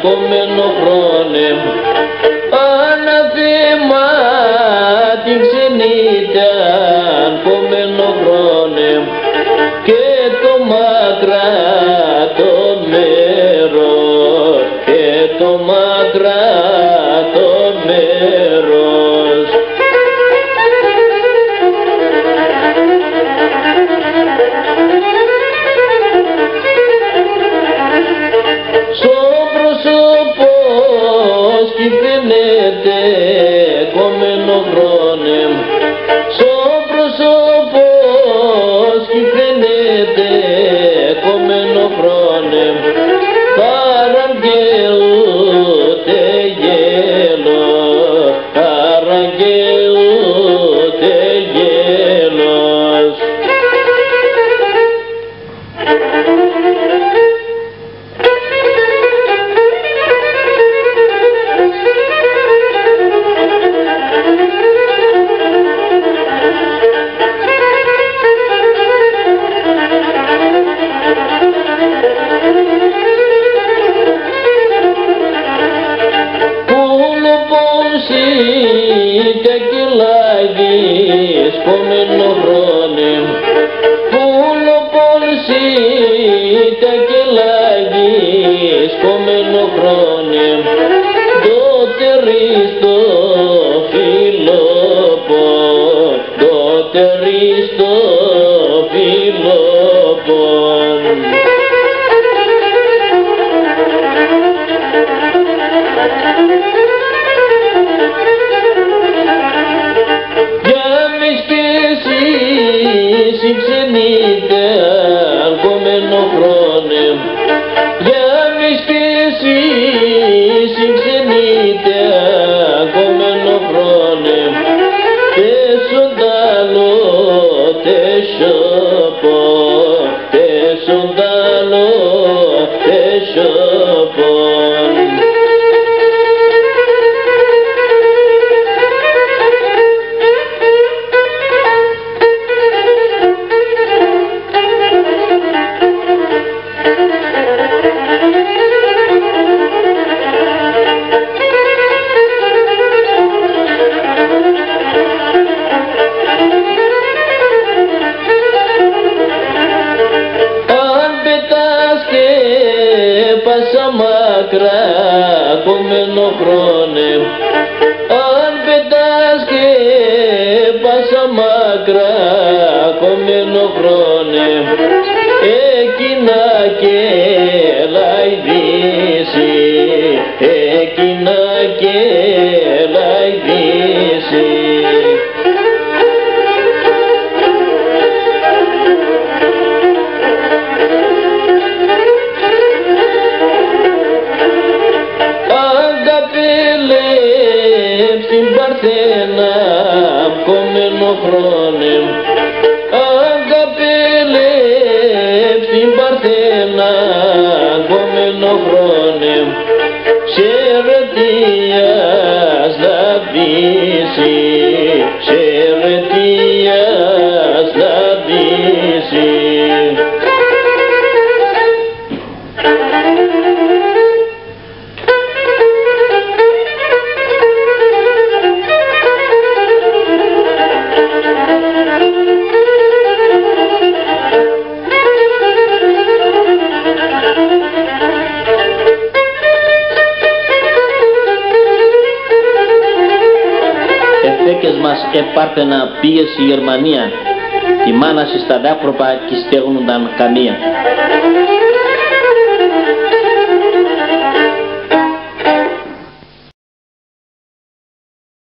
κομμένο χρόνε, αναθήμα την ξενίταν κομμένο χρόνε, και το μακρά το μέρος, και το μακρά το μέρος. Φαίνεται κομμένο χρόνε, στο πρόσωπος κι φαίνεται κομμένο χρόνε, παραγγελούται γέλος, παραγγελούται γέλος. Είτε κυλάγεις κομμένο χρόνε, πουλο πόνσι είτε κυλάγεις κομμένο χρόνε, τότε ρίστο φιλόπον, τότε ρίστο φιλόπον. Ξενίταν κομμένο χρόνε, για μες και εσείς ξενίταν κομμένο χρόνε, τεσσοντάλο, τεσσόπον, τεσσοντάλο, τεσσόπον. Πάσα μακρά κομμένο χρόνε, αν πετάς και πάσα μακρά κομμένο χρόνε, εκείνα και λαϊδίσει, εκείνα και λαϊδίσει. Στην Παρθένα κομμένο χρόνε, αγκαπέλευ στην Παρθένα κομμένο χρόνε, σερετίας να δύσει, σερετίας να δύσει. Μας επάρθενα πίεση η Γερμανία, τη μάνα στα δάπροπα κι στέγνονταν καμία.